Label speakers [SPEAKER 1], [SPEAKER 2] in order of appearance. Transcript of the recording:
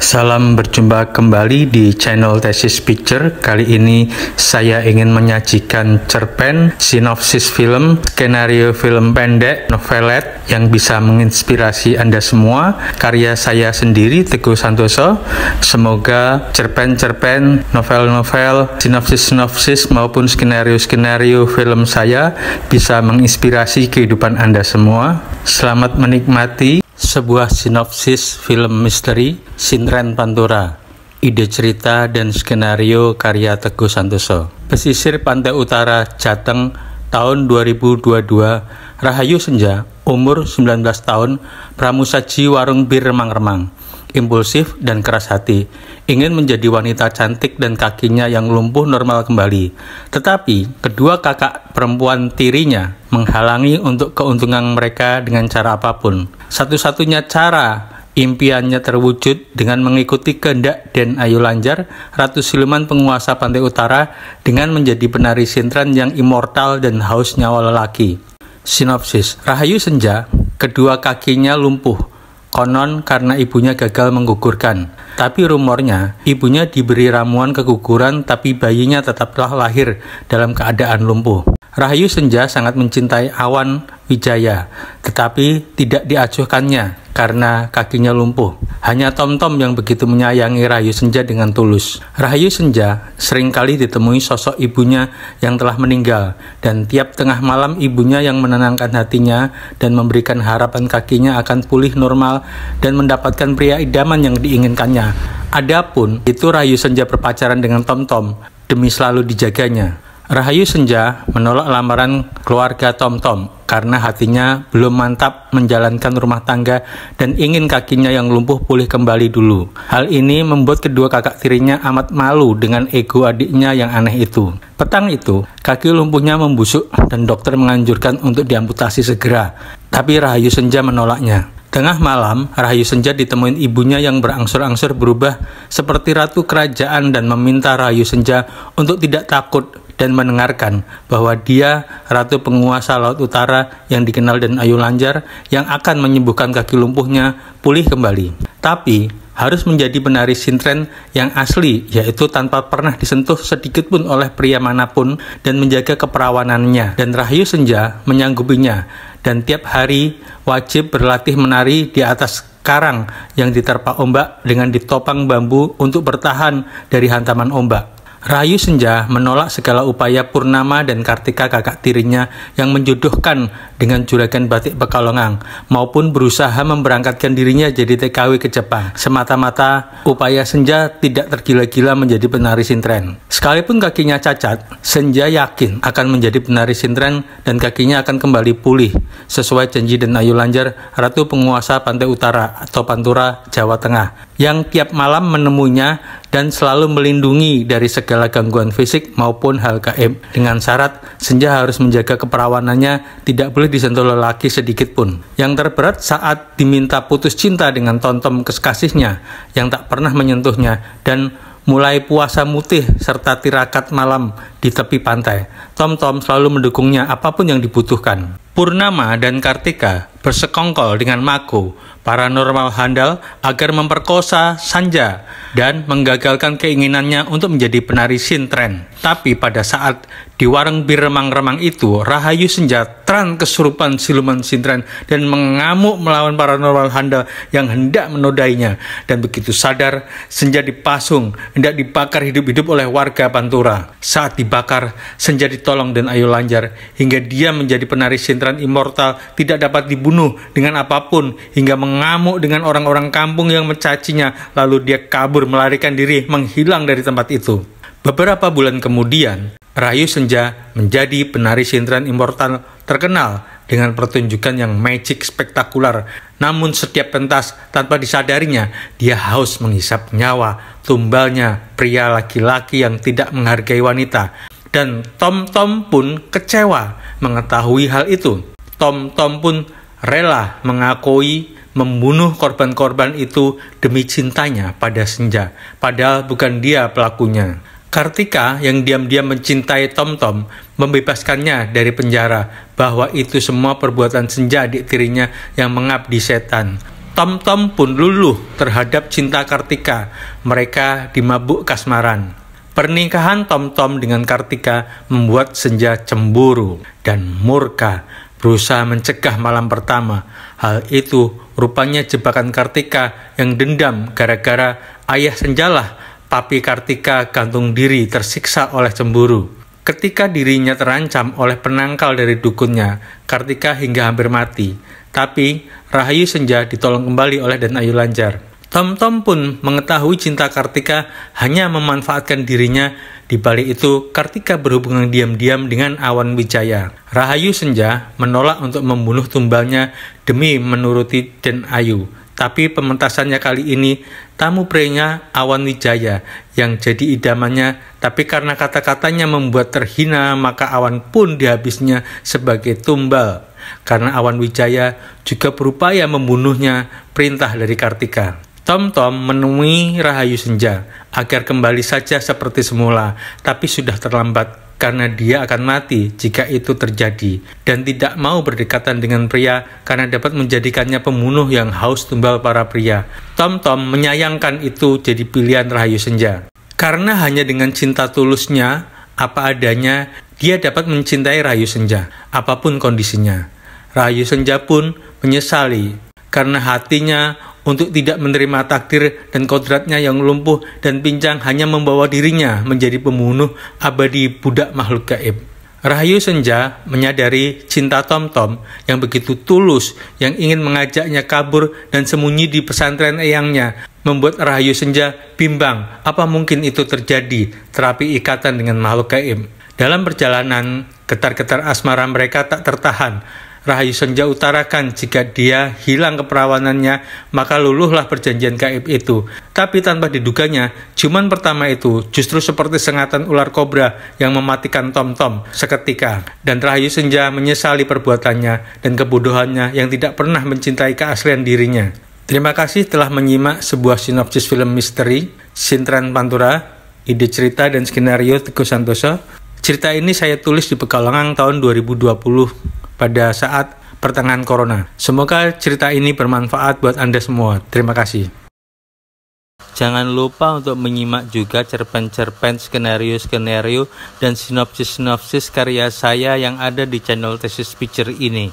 [SPEAKER 1] Salam berjumpa kembali di channel Thesis Picture. Kali ini saya ingin menyajikan cerpen, sinopsis film, skenario film pendek, novelet yang bisa menginspirasi Anda semua. Karya saya sendiri, Teguh Santoso. Semoga cerpen-cerpen, novel-novel, sinopsis-sinopsis maupun skenario-skenario film saya bisa menginspirasi kehidupan Anda semua. Selamat menikmati. Sebuah sinopsis film misteri, Sintren Pantura. Ide cerita dan skenario karya Teguh Santoso. Pesisir pantai utara Jateng tahun 2022. Rahayu Senja, umur 19 tahun, pramusaji warung bir remang-remang. Impulsif dan keras hati, ingin menjadi wanita cantik dan kakinya yang lumpuh normal kembali. Tetapi kedua kakak perempuan tirinya menghalangi untuk keuntungan mereka dengan cara apapun. Satu-satunya cara impiannya terwujud dengan mengikuti kehendak Den Ayu Lanjar, ratu siluman penguasa pantai utara, dengan menjadi penari sintren yang immortal dan haus nyawa lelaki. Sinopsis: Rahayu Senja, kedua kakinya lumpuh. Konon karena ibunya gagal menggugurkan. Tapi rumornya, ibunya diberi ramuan keguguran tapi bayinya tetaplah lahir dalam keadaan lumpuh. Rahayu Senja sangat mencintai Awan Wijaya, tetapi tidak diacuhkannya karena kakinya lumpuh. Hanya Tom-Tom yang begitu menyayangi Rahayu Senja dengan tulus. Rahayu Senja seringkali ditemui sosok ibunya yang telah meninggal, dan tiap tengah malam ibunya yang menenangkan hatinya dan memberikan harapan kakinya akan pulih normal dan mendapatkan pria idaman yang diinginkannya. Adapun itu Rahayu Senja berpacaran dengan Tom-Tom demi selalu dijaganya. Rahayu Senja menolak lamaran keluarga Tom-Tom karena hatinya belum mantap menjalankan rumah tangga dan ingin kakinya yang lumpuh pulih kembali dulu. Hal ini membuat kedua kakak tirinya amat malu dengan ego adiknya yang aneh itu. Petang itu, kaki lumpuhnya membusuk dan dokter menganjurkan untuk diamputasi segera. Tapi Rahayu Senja menolaknya. Tengah malam, Rahayu Senja ditemuin ibunya yang berangsur-angsur berubah seperti ratu kerajaan dan meminta Rahayu Senja untuk tidak takut dan mendengarkan bahwa dia ratu penguasa laut utara yang dikenal Den Ayu Lanjar yang akan menyembuhkan kaki lumpuhnya pulih kembali. Tapi harus menjadi penari sintren yang asli, yaitu tanpa pernah disentuh sedikit pun oleh pria manapun dan menjaga keperawanannya. Dan Rahayu Senja menyanggupinya dan tiap hari wajib berlatih menari di atas karang yang diterpa ombak dengan ditopang bambu untuk bertahan dari hantaman ombak. Rahayu Senja menolak segala upaya Purnama dan Kartika kakak tirinya yang menjodohkan dengan juragan batik Pekalongan maupun berusaha memberangkatkan dirinya jadi TKW ke Jepang. Semata-mata upaya Senja tidak tergila-gila menjadi penari sintren. Sekalipun kakinya cacat, Senja yakin akan menjadi penari sintren dan kakinya akan kembali pulih sesuai janji Den Ayu Lanjar, ratu penguasa pantai utara atau Pantura, Jawa Tengah, yang tiap malam menemuinya dan selalu melindungi dari segala gangguan fisik maupun hal gaib. Dengan syarat, Senja harus menjaga keperawanannya, tidak boleh disentuh lelaki sedikit pun. Yang terberat saat diminta putus cinta dengan Tom-Tom kekasihnya yang tak pernah menyentuhnya dan mulai puasa mutih serta tirakat malam di tepi pantai. Tom-Tom selalu mendukungnya apapun yang dibutuhkan. Purnama dan Kartika bersekongkol dengan Mako, paranormal handal, agar memperkosa Senja dan menggagalkan keinginannya untuk menjadi penari sintren. Tapi pada saat di warung bir remang-remang itu, Rahayu Senja terang kesurupan siluman sintren dan mengamuk melawan paranormal handal yang hendak menodainya. Dan begitu sadar, Senja dipasung, hendak dibakar hidup-hidup oleh warga Pantura. Saat dibakar, Senja ditolong Den Ayu Lanjar hingga dia menjadi penari sintren immortal, tidak dapat dibunuh dengan apapun, hingga mengamuk dengan orang-orang kampung yang mencacinya. Lalu dia kabur melarikan diri, menghilang dari tempat itu. Beberapa bulan kemudian, Rahayu Senja menjadi penari sintren immortal terkenal dengan pertunjukan yang magic spektakuler. Namun setiap pentas tanpa disadarinya, dia haus menghisap nyawa tumbalnya pria laki-laki yang tidak menghargai wanita. Dan Tom-Tom pun kecewa mengetahui hal itu. Tom-Tom pun rela mengakui membunuh korban-korban itu demi cintanya pada Senja, padahal bukan dia pelakunya. Kartika yang diam-diam mencintai Tom-Tom membebaskannya dari penjara, bahwa itu semua perbuatan Senja adik tirinya yang mengabdi setan. Tom-Tom pun luluh terhadap cinta Kartika. Mereka dimabuk kasmaran. Pernikahan Tom-Tom dengan Kartika membuat Senja cemburu dan murka, berusaha mencegah malam pertama. Hal itu rupanya jebakan Kartika yang dendam gara-gara ayah Senjalah, papi Kartika, gantung diri tersiksa oleh cemburu. Ketika dirinya terancam oleh penangkal dari dukunnya, Kartika hingga hampir mati. Tapi Rahayu Senja ditolong kembali oleh Den Ayu Lanjar. Tom-Tom pun mengetahui cinta Kartika hanya memanfaatkan dirinya. Di balik itu, Kartika berhubungan diam-diam dengan Awan Wijaya. Rahayu Senja menolak untuk membunuh tumbalnya demi menuruti Den Ayu. Tapi pementasannya kali ini, tamu prenya Awan Wijaya yang jadi idamannya, tapi karena kata-katanya membuat terhina, maka Awan pun dihabisnya sebagai tumbal. Karena Awan Wijaya juga berupaya membunuhnya, perintah dari Kartika. Tom-Tom menemui Rahayu Senja agar kembali saja seperti semula, tapi sudah terlambat karena dia akan mati jika itu terjadi, dan tidak mau berdekatan dengan pria karena dapat menjadikannya pembunuh yang haus tumbal para pria. Tom-Tom menyayangkan itu jadi pilihan Rahayu Senja. Karena hanya dengan cinta tulusnya, apa adanya, dia dapat mencintai Rahayu Senja, apapun kondisinya. Rahayu Senja pun menyesali karena hatinya untuk tidak menerima takdir dan kodratnya yang lumpuh dan pincang hanya membawa dirinya menjadi pembunuh abadi budak makhluk gaib. Rahayu Senja menyadari cinta Tom-Tom yang begitu tulus yang ingin mengajaknya kabur dan sembunyi di pesantren eyangnya, membuat Rahayu Senja bimbang apa mungkin itu terjadi, terapi ikatan dengan makhluk gaib. Dalam perjalanan, getar-getar asmara mereka tak tertahan. Rahayu Senja utarakan jika dia hilang keperawanannya, maka luluhlah perjanjian gaib itu. Tapi tanpa diduganya, ciuman pertama itu justru seperti sengatan ular kobra yang mematikan Tom-Tom seketika. Dan Rahayu Senja menyesali perbuatannya dan kebodohannya yang tidak pernah mencintai keaslian dirinya. Terima kasih telah menyimak sebuah sinopsis film misteri, Sintren Pantura, ide cerita dan skenario Teguh Santoso. Cerita ini saya tulis di Pekalongan tahun 2020. Pada saat pertengahan corona. Semoga cerita ini bermanfaat buat Anda semua. Terima kasih. Jangan lupa untuk menyimak juga cerpen-cerpen, skenario-skenario, dan sinopsis-sinopsis karya saya yang ada di channel Thesis Picture ini.